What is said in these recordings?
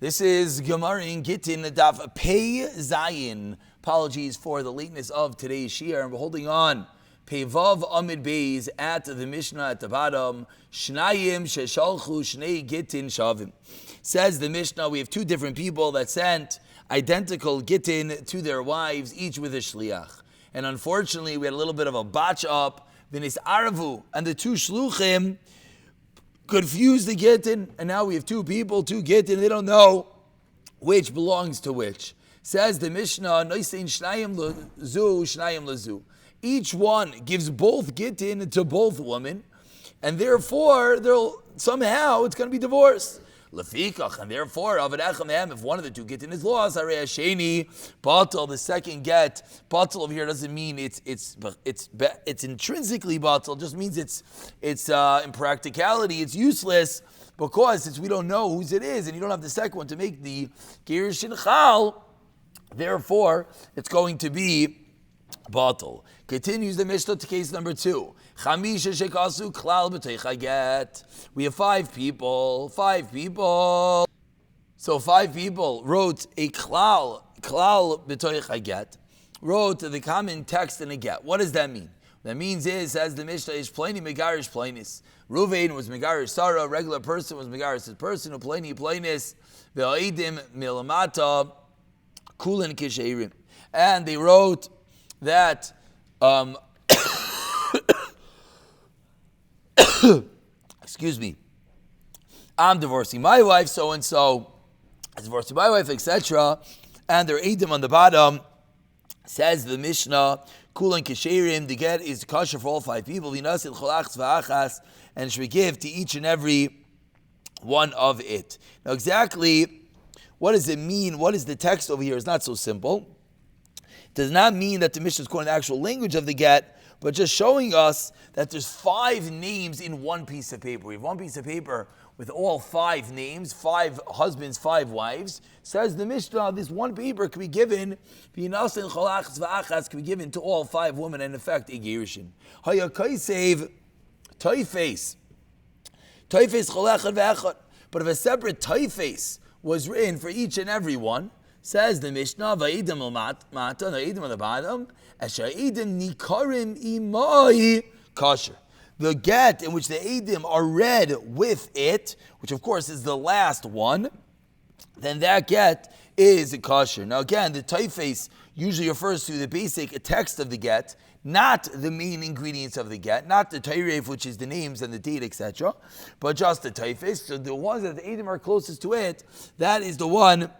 This is Gemara in Gittin, Daf Pei Zayin. Apologies for the lateness of today's shiur, and we're holding on. Pei Vav Amid Beis at the Mishnah at the bottom. Shnayim sheshalchu shnei Gittin shavim. Says the Mishnah, we have two different people that sent identical Gittin to their wives, each with a shliach. And unfortunately, we had a little bit of a botch up. V'nis aravu, and the two shluchim confused the Gittin, and now we have two people, two Gittin, they don't know which belongs to which. Says the Mishnah, Noisein shnayim lezu, shnayim lezu. Each one gives both Gittin to both women, and therefore somehow it's going to be divorced. Lefikach, and therefore, if one of the two Gittin is lost, Harei Hasheni batal, the second get. Batal over here doesn't mean it's intrinsically batal, just means it's in practicality it's useless, because since we don't know whose it is, and you don't have the second one to make the Gerushin Chal, therefore it's going to be batal. Continues the Mishnah to case number 2. Chamisha shekasu klal b'teicha get. We have five people. So 5 people wrote a klal b'teicha get, wrote the common text in a get. What does that mean? What that means is, as the Mishnah is pleni megarish plenis. Ruvain was megarish Sarah, a regular person was megarish his person, who pleni plenis, ve'aidim milamata, kulin kisherim. And they wrote that excuse me, I'm divorcing my wife, so and so is divorcing my wife, etc. And their edim on the bottom. Says the Mishnah, kulan kisherim, the get is kosher for all 5 people, v'nasil cholachs v'achas, and should give to each and every one of it. Now exactly what does it mean? What is the text over here? It's not so simple. Does not mean that the Mishnah is quoting the actual language of the get, but just showing us that there's 5 names in one piece of paper. We have one piece of paper with all 5 names, 5 husbands, 5 wives. Says the Mishnah, this one paper can be given, can be given to all 5 women, and in effect, a gerushin. But if a separate toifes was written for each and every one, says the Mishnah, Va'idim al-mata, Va'idim on the bottom, Asha'idim nikarim imai kasher. The get in which the Eidim are read with it, which of course is the last one, then that get is kosher. Now again, the typeface usually refers to the basic text of the get, not the main ingredients of the get, not the tayref, which is the names and the date, etc., but just the typeface. So the ones that the Eidim are closest to it, that is the one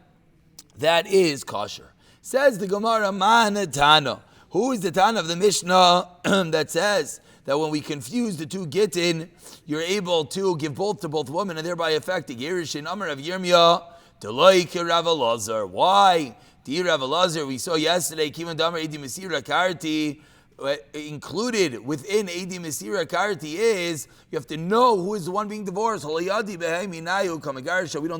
that is kosher. Says the Gemara, Man Tana. Who is the Tana of the Mishnah that says that when we confuse the two Gittin, you're able to give both to both women and thereby affect the Gerushin? Amar of Yirmiyah, Deloik Rav Elazar. Why? Dear Rav Elazar, we saw yesterday, Kiman Damar Edi Mesira Karti, included within Edi Mesira Karti is, you have to know who is the one being divorced. We don't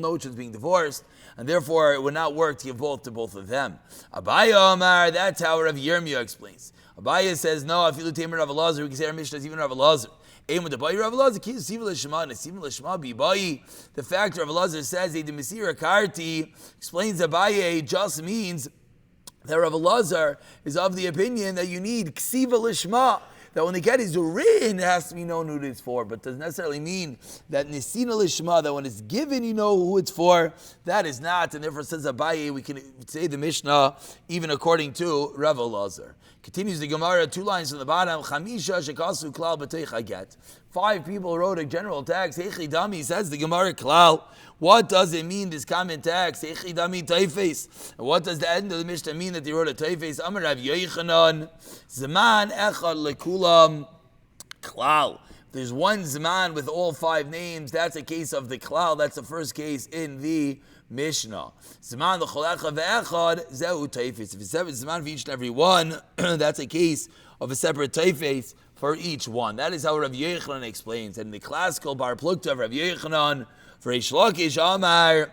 know which is being divorced, and therefore it would not work to give both to both of them. Abaya Omar, that's how Rav Yirmiyah explains. Abaya says, no, if you look at Rav Elazar, we can say our Mishnah is even Rav Elazar. The fact that Rav Elazar says the Mesira Karti explains Abaye just means that Rav Elazar is of the opinion that you need ksiva lishma, that when the get is written, it has to be known who it is for, but doesn't necessarily mean that nisina lishma, that when it's given, you know who it's for. That is not, and therefore says Abaye, we can say the Mishnah even according to Rav Elazar. Continues the Gemara, 2 lines from the bottom. Chamisha shekasu klal b'teicha get. 5 people wrote a general text. Heichi dami, says the Gemara klal. What does it mean, this common text? Heichi dami taifes. And what does the end of the Mishnah mean that they wrote a taifes? Amar Rav Yochanan, Zaman echad lekulam klal. There's one Zaman with all 5 names. That's a case of the klal. That's the first case in the Mishnah. Zaman the cholecha ve'echad zehu taifes. If it's separate Zaman for each and every one, that's a case of a separate taifes for each one. That is how Rav Yochanan explains. And the classical bar plukta of Rav Yochanan for Reish Lakish Amar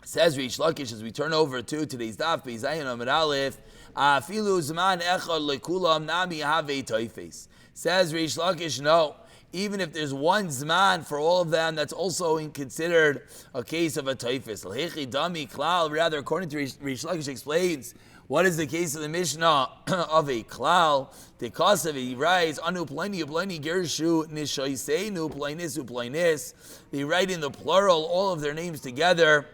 says Reish Lakish, as we turn over to today's daf Bezayin Amar Aleph, afilu Zaman echad lekulam nami have taifes. Says Reish Lakish, no. even if there's one zman for all of them, that's also considered a case of a taifis. L'hechi dami klal, rather, according to Rish Lakish explains, what is the case of the Mishnah of a klal? The cause of it, he writes, anu pleni gershu nishoiseinu plainis. They write in the plural all of their names together.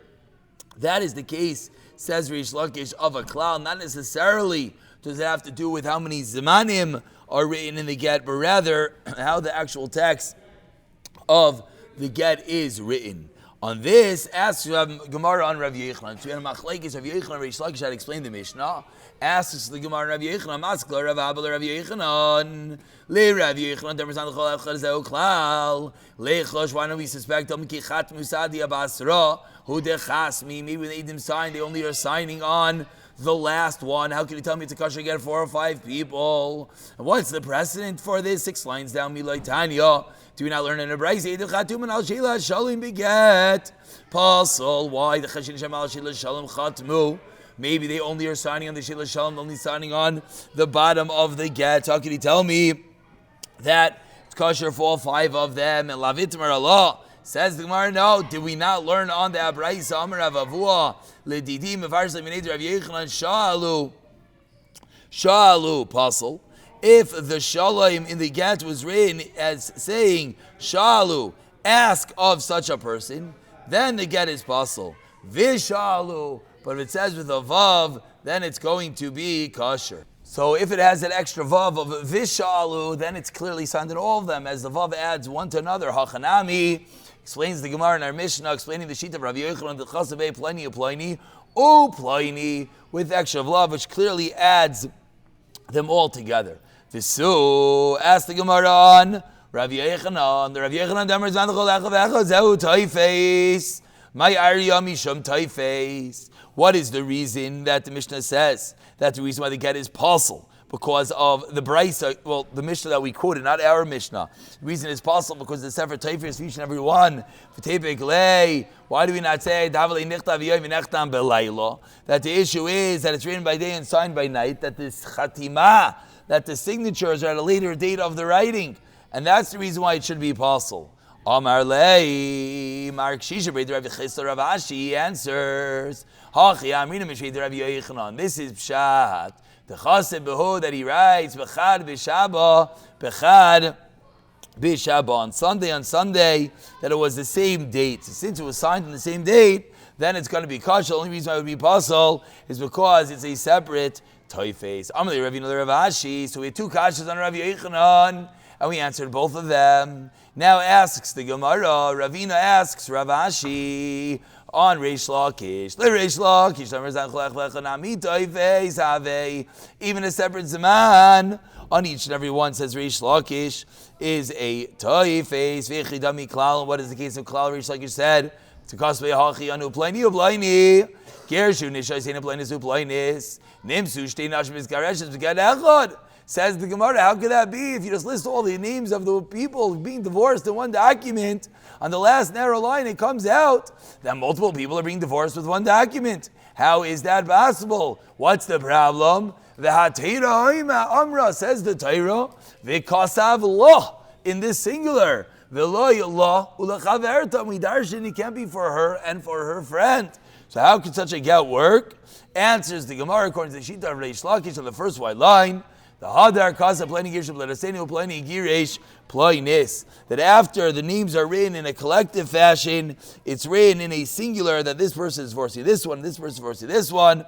That is the case, says Rish Lakish, of a klal. Not necessarily does it have to do with how many zmanim are written in the get, but rather how the actual text of the get is written. On this, asks Gemara on Rav Yochanan. So we had a machlekes Rav Yochanan and Rish Lakish had explained the Mishnah. Asks the Gemara Rav Yochanan, Maskla Rav Abel Rav Yochanan, Le Rav Yochanan, Demerzan Chol Echad Zeu Klal, Lechosh. Why don't we suspect them? Ki Chat Musadi Abasra, Hu Dechasmi. Maybe when they didn't sign, they only are signing on the last one. How can you tell me it's a kosher get 4 or 5 people? And what's the precedent for this? 6 lines down, Milay Tanya. Do we not learn in a brayse? Edu chatum and al shila shalim beget. Pasal. Why the chashin shem al shila shalim chatmu? Maybe they only are signing on the shila shalim, only signing on the bottom of the get. How can you tell me that it's kosher for all 5 of them? And lavitim Allah. Says the Gemara, no, did we not learn on the Abraisa Amar Rav Avua L'didim Mefarsh L'minei Rav Yochanan Shalu Pasal? If the Shalom in the get was written as saying Shalu, ask of such a person, then the get is Pasal. Vishalu, but if it says with a Vav, then it's going to be kosher. So if it has an extra Vav of Vishalu, then it's clearly signed in all of them, as the Vav adds one to another. Hachanami explains the Gemara in our Mishnah, explaining the sheet of Rav Yochanan, the Chasabei Pliny of Pliny, O Pliny, with extra Vav, which clearly adds them all together. Visu, ask the Gemara on Rav Yochanan, the Rav Yochanan Damer Zandachol Echav Echav Zehu Taifes, My Arya Misham Taifes. What is the reason that the Mishnah says that the reason why the get is possible? Because of the Braisa, well, the Mishnah that we quoted, not our Mishnah. The reason it's possible because the Sefer Taifes for each and every one. Why do we not say that the issue is that it's written by day and signed by night, that this chatima, that the signatures are at a later date of the writing, and that's the reason why it should be possible. Amar Lei, Mark Shisha, Rav Chisda Rav Ashi answers, this is Pshat. The Chassid Behu that he writes, Bechad B'Shaba, on Sunday, that it was the same date. So since it was signed on the same date, then it's going to be kosher. The only reason why it would be possible is because it's a separate toifes. Amalei Ravina Rav Ashi. So we had 2 kashas on Rav Yochanan, and we answered both of them. Now asks the Gemara, Ravina asks Rav Ashi on Reish Lakish. Reish Lakish, even a separate zaman on each and every one, says Reish Lakish, is a toifes. V'echidami klal. What is the case of klal? Reish Lakish said, to cosplay hachi anu plaini uplaini, gershu nishayin uplainis uplainis, nimsu shtei nashim izgareshes v'gad echad. Says the Gemara, how could that be if you just list all the names of the people being divorced in one document? On the last narrow line, it comes out that multiple people are being divorced with one document. How is that possible? What's the problem? Amra, says the Torah, v'kasav lo, in this singular, v'lo lo u'lechaverta, midarshin, it can't be for her and for her friend. So how could such a get work? Answers the Gemara according to the Shita of Reish Lakish on the first white line. The Hadar Kasa Plani Girsha Bladasenu Plani Girish Plainis. That after the names are written in a collective fashion, it's written in a singular that this person is divorcing this one, this person is divorcing this one,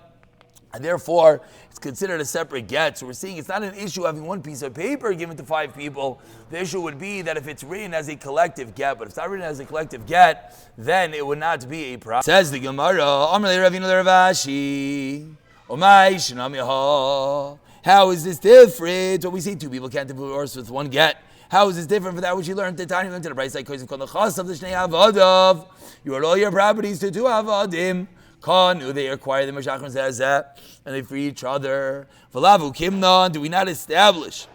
and therefore it's considered a separate get. So we're seeing it's not an issue having one piece of paper given to 5 people. The issue would be that if it's written as a collective get, but if it's not written as a collective get, then it would not be a problem. Says the Gemara, Amrle Ravina Ravashi, Omai Shinam. How is this different? When we say 2 people can't divorce with one get, how is this different from that which you learned at the time? You learned to the price like called the chas of the shnei avadav. You are all your properties to 2 avadim. Kanu, they acquire the mashachim zeh, and they free each other. V'lavu kimna, do we not establish?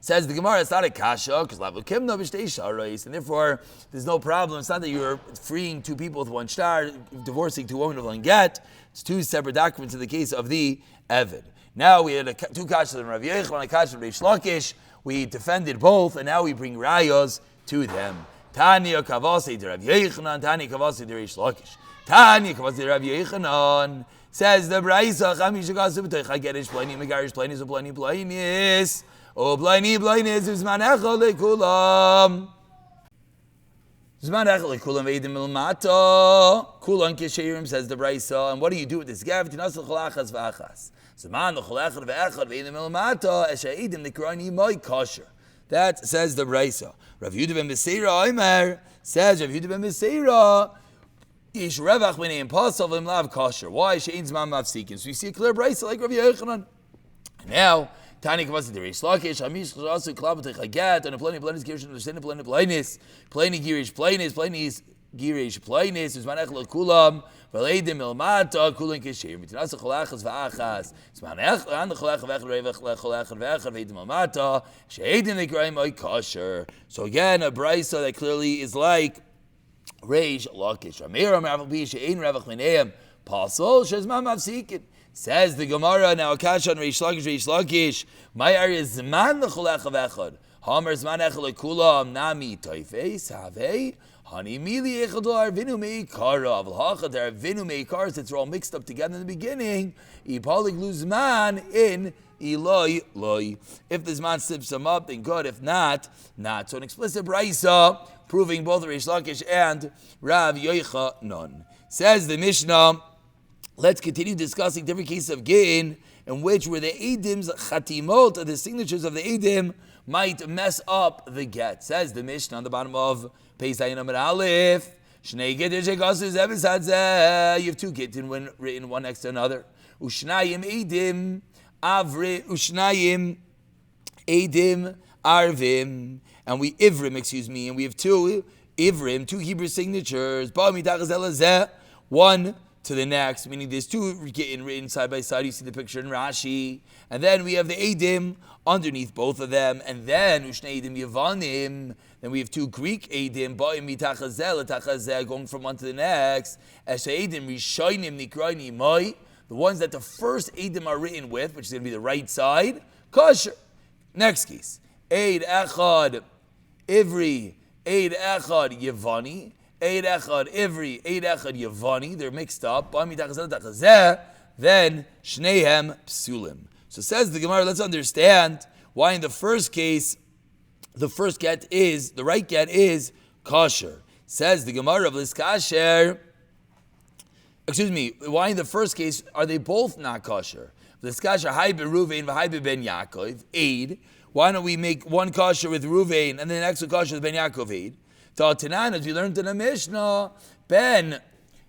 Says the Gemara, it's not a kasha because lavu kimna b'shtei sharais, and therefore there's no problem. It's not that you're freeing 2 people with one shtar, divorcing 2 women with one get. It's 2 separate documents in the case of the Evid. Now we had 2 kashas on Rav Yochanan, a kasha of Reish Lakish. We defended both, and now we bring rayos to them. Tanya Kavasi de Rav Yechanan, Tanya Kavasi de Reish Lakish. Tanya Kavasi de Rav Yechanan. Says the Braisa, Chamish Gasu B'toich HaGerish Plani, Megarish Plani, Plani Planis. O Plani Planis, Zman Echol Lekulam. Zman Echol Lekulam Eidim Milmata. Kulan Kishirim, says the Braisa. And what do you do with this? Gav Tinasal Cholachas V'achas. Zman Cholachas V'achad V'eidim Milmata. Esha Eidim Nikrani Moi Kosher. That says the Braisa. Rav Yehuda ben Beseira Omer says Rav Yehuda ben Beseira Ish Revach B'nei Pasal V'Imlav Kosher. Why? She'ein Zman Mafsikin. So you see a clear Braisa like Rav Yechanan. Now, Tani Kavasi the Reish Lakish Hamish Chasu Klabatich Hagat and a Plani Planis Girish Understanding Plani Planis Plani Girish Planis Planis Girish Planis Zman Echel Kulam V'leidim Ilmata Kulan Kishir Mitinasa Cholachas V'achas Zman Echel and the Cholach V'echel Revach Cholach V'echel V'eidim Ilmata She'edim Nikraim Oy Kosher. So again, a Braisa that clearly is like Reish Lakish Amir Amar Avbi She'ein Revach Mineim Pasal Shezman Mavsikin. Says the Gemara now. Akash on Reish Lakish. My area is Zman l'Cholach V'echad. Hamer Zman Echel Kulam Nami Toifei Savei. Hani Mili Echadol Arvinu Meikara. Avlhacha there Arvinu Meikara. Since they're all mixed up together in the beginning. Ipalig Luzman in Eloi Loi. If the Zman slips them up, then good. If not, not. So an explicit Braisa proving both Reish Lakish and Rav Yochanan. Says the Mishnah. Let's continue discussing different cases of Gittin in which where the Edim's Chatimot, or the signatures of the Edim, might mess up the get. Says the Mishnah on the bottom of Pei Zayin Amud Aleph. Shnei Gittin Shegasu Zebes Hadzeh. You have two Gittin written one next to another. Ushnayim Edim Avri. Ushnayim Edim Arvim. And we Ivrim, and we have two Ivrim, two Hebrew signatures. One to the next, meaning there's two Gittin written side by side. You see the picture in Rashi. And then we have the Edim underneath both of them. And then Ushne Edim Yavanim. Then we have two Greek Edim, Ba'im Mitachazeh, Letachazeh, going from one to the next. Eshe Edim Rishonim Nikrani Moi. The ones that the first Edim are written with, which is going to be the right side, kosher. Next case. Eid Echad Ivri, Eid Echad Yavani. Eid Echad Ivri, Eid Echad Yavani, they're mixed up. Then Shnehem Psulim. So says the Gemara, let's understand why in the first case, the right get is kosher. Says the Gemara of Liskasher, why in the first case are they both not kosher? Liskasher, Hai Beruvein, V'hai Ben Yaakov, Eid. Why don't we make one kosher with Ruvain and then the next one kosher with Ben Yaakov Eid? Tanan, as we learned in the Mishnah, Ben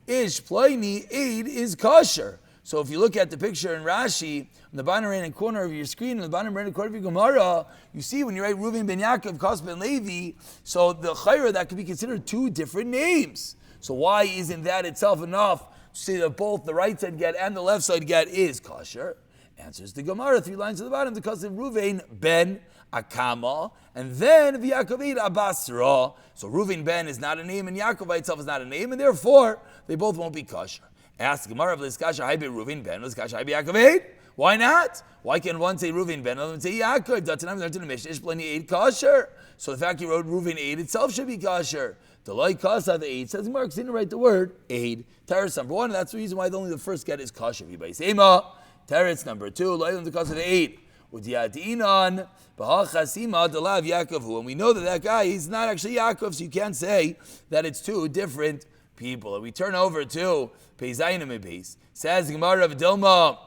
Ish Ploini Eid is kosher. So if you look at the picture in Rashi, on the bottom right corner of your screen, on the bottom right corner of your Gemara, you see when you write Reuven ben Yaakov, Kos ben Levi, so the Chayra, that could be considered two different names. So why isn't that itself enough to say that both the right side get and the left side get is kosher? Answers the Gemara, 3 lines to the bottom, because of Reuven ben Akama, and then V'Yaakov Abasra. So Reuven ben is not a name, and Yaakov by itself is not a name, and therefore they both won't be kosher. Ask Gemara of Liskasha, Hai be Reuven ben, Liskasha Hai be Yaakov. Why not? Why can one say Reuven ben, another one say Yaakov? Datanam learned in the Mishnah, Plenty Eid kosher. So the fact he wrote Reuven Eid itself should be kosher. The loy kasa the Eid says Mark didn't write the word Eid. Teretz number 1, and that's the reason why only the first get is kosher. Sema. Teretz number 2, loy on the kasa the Eid. Udiadinan b'hachasima delav Yaakov, and we know that guy he's not actually Yaakov, so you can't say that it's two different people. And we turn over to Peizayinim Beis. Says the Gemara of Dilma,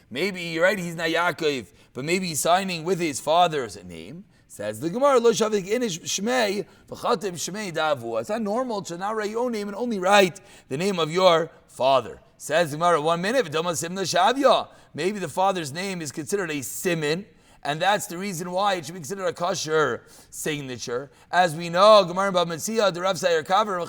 maybe you're right, he's not Yaakov, but maybe he's signing with his father's name. Says the Gemara, Lo Shavik Inish Shmei, V'chatim Shmei Davu. It's not normal to not write your own name and only write the name of your father. Says the Gemara, 1 minute, maybe the father's name is considered a siman, and that's the reason why it should be considered a kosher signature. As we know, Gemara Bab Metzia, the Rav Sayer Kaver,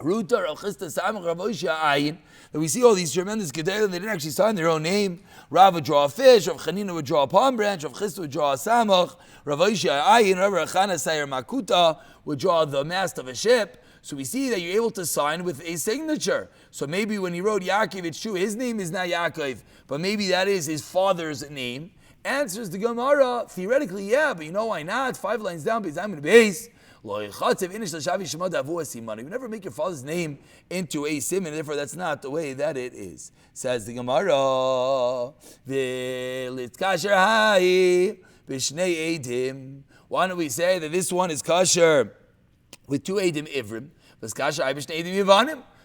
Ruta Rav Chisda Samach Rav Oshia Ayin, that we see all these tremendous Gedalim, they didn't actually sign their own name. Rav would draw a fish, Rav Chanina would draw a palm branch, Rav Chisda would draw a Samach, Rav Oshia Ayin, Rav Rachana Sayer Makuta would draw the mast of a ship. So we see that you're able to sign with a signature. So maybe when he wrote Yaakov, it's true, his name is not Yaakov, but maybe that is his father's name. Answers the Gemara, theoretically, yeah, but you know why not? 5 lines down, because I'm going to base. You never make your father's name into a sim, and therefore that's not the way that it is. Says the Gemara, why don't we say that this one is kosher with 2 Eidim Ivrim?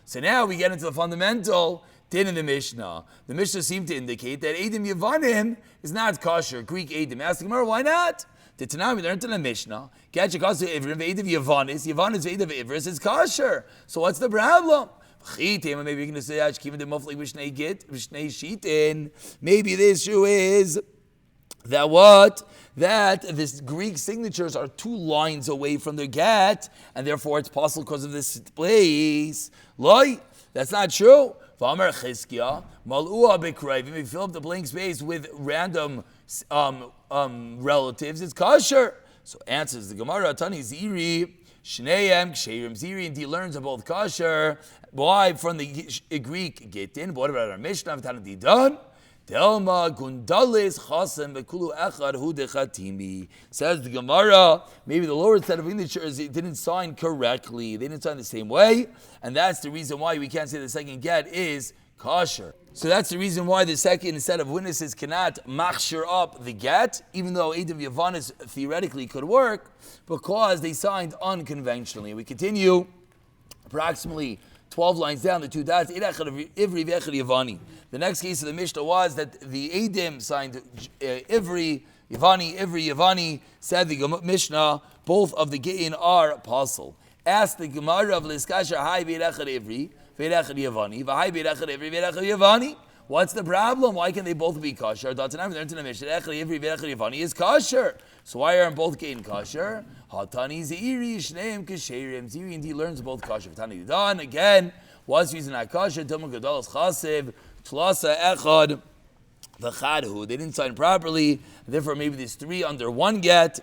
So now we get into the fundamental din in the Mishnah. The Mishnah seemed to indicate that Eidim Yevanim is not kosher, Greek Eidim. Ask the Gemara, why not? The Tanakh we learned in the Mishnah, Catch a kosher Ivrim, Eidim Yevanis, Yevanis Eidim Ivris is kosher. So what's the problem? Maybe you're going to say, maybe the issue is that what? That this Greek signatures are 2 lines away from their get, and therefore it's possible because of this place. Loi, that's not true. If you fill up the blank space with random relatives, it's kosher. So answers the Gemara, Tani Ziri, Shneim, Ksherim Ziri, and he learns of both kosher. Why? From the Greek Gittin. What about our Mishnah? Done. Delma gundalis chasem v'kulu echad hu dechatimi. Says the Gemara, maybe the lower set of signatures didn't sign correctly. They didn't sign the same way, and that's the reason why we can't say the second get is kosher. So that's the reason why the second set of witnesses cannot machshir up the get, even though Eidim Yavanis theoretically could work, because they signed unconventionally. We continue approximately 12 lines down, the 2 dots, Ivri v'echad Yavani. The next case of the Mishnah was that the Eidim signed Ivri, Yavani, said the Mishnah, both of the Gittin are apostle. Ask the Gemara of Liskasha, Hai v'echad Ivri, v'echad Yavani, v'hai v'echad Ivri, v'echad Yavani. What's the problem? Why can they both be kosher? Datanam learned in the Mishnah, Echad Ivri, v'echad Yavani is kosher. So why aren't both Gittin kosher? Hatani Zeiri, Shneim Kesherim. Zeiri indeed learns both kosher. Tani Dan, again, what's the reason not kosher? Tumah Gedalos Chasev, Tlasa Echad, V'chadhu. They didn't sign properly, therefore maybe there's 3 under one get,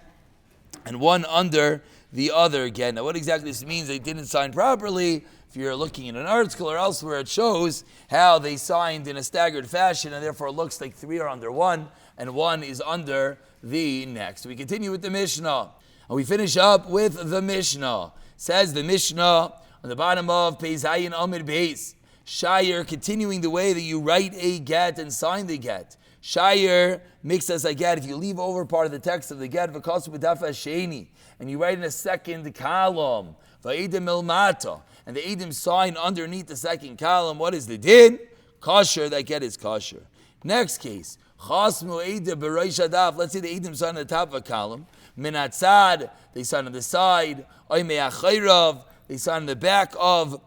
and 1 under the other get. Now what exactly this means, they didn't sign properly. If you're looking in an article or elsewhere, it shows how they signed in a staggered fashion, and therefore it looks like 3 are under 1, and 1 is under the next. We continue with the Mishnah, and we finish up with the Mishnah. Says the Mishnah on the bottom of Pei Zayin Amid Beis, Shire, continuing the way that you write a get and sign the get. Shire makes us a get. If you leave over part of the text of the get, v'kasu b'daf hasheni, and you write in a second column, v'edim ilmata, and the edim sign underneath the second column, what is the din? Kosher, that get is kosher. Next case, chasmu edim b'reish adaf, let's say the edim sign on the top of a column, min hatzad, they sign on the side, oy me'achayrav, they sign on the back of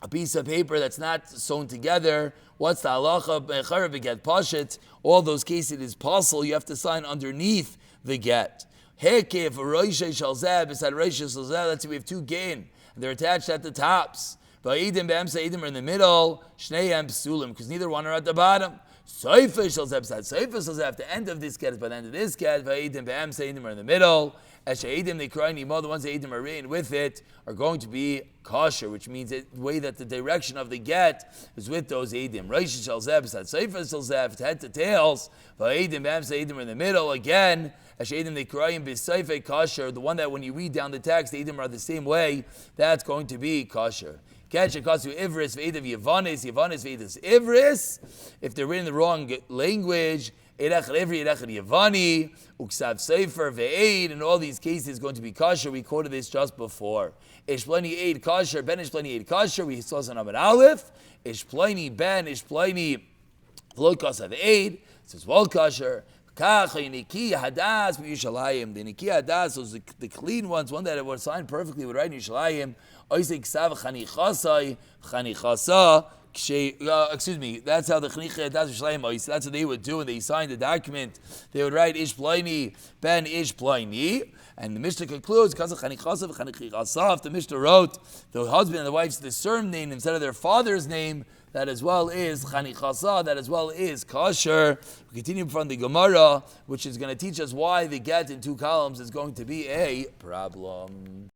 a piece of paper that's not sewn together. What's the halacha? Me'achayrav beget pashet. All those cases it is possible. You have to sign underneath the get. Hekef roishay shalzeh beside roishay shalzeh. Let's say we have 2 gain. They're attached at the tops. Va'idim be'emsa idim are in the middle. Shneihem psulim, because neither one are at the bottom. Soifa shalzeh beside soifa shalzeh. At the end of this get is by the end of this get. Va'idim be'emsa idim are in the middle. Esha'idim they cry nimo. The ones that idim are written with it are going to be kosher, which means the way that the direction of the get is with those idim. Roish shalzeh beside soifa shalzeh, head to tails. Va'idim be'emsa idim are in the middle again. Esha'idim they cry in b'seifa kosher. The one that when you read down the text, the idim are the same way. That's going to be kosher. Catch a kasu ivris v'edav yavanis v'edas ivris. If they're written in the wrong language, erechad ivri erechad yavani uksav sefer ve'ed. In all these cases, going to be kosher. We quoted this just before. Ish pleni eid kosher, ben ish pleni eid kosher. We saw some Amid Aleph. Ish pleni ben ish pleni v'lo kasav eid. It says well kosher. Kach niki hadas b'Yushalayim. The niki hadas was the clean ones, one that was signed perfectly would write in Yushalayim. Oisik sav chanichasai chanichasa excuse me, that's how the Chanicha Das Shleim, that's what they would do when they signed the document. They would write Ish Ploini Ben Ish Ploini. And the Mishnah concludes, because of Chanichasav, Chanichasav, the Mishnah wrote the husband and the wife's the surname instead of their father's name. That as well is Chanichasa, that as well is kosher. We continue from the Gemara, which is going to teach us why the get in 2 columns is going to be a problem.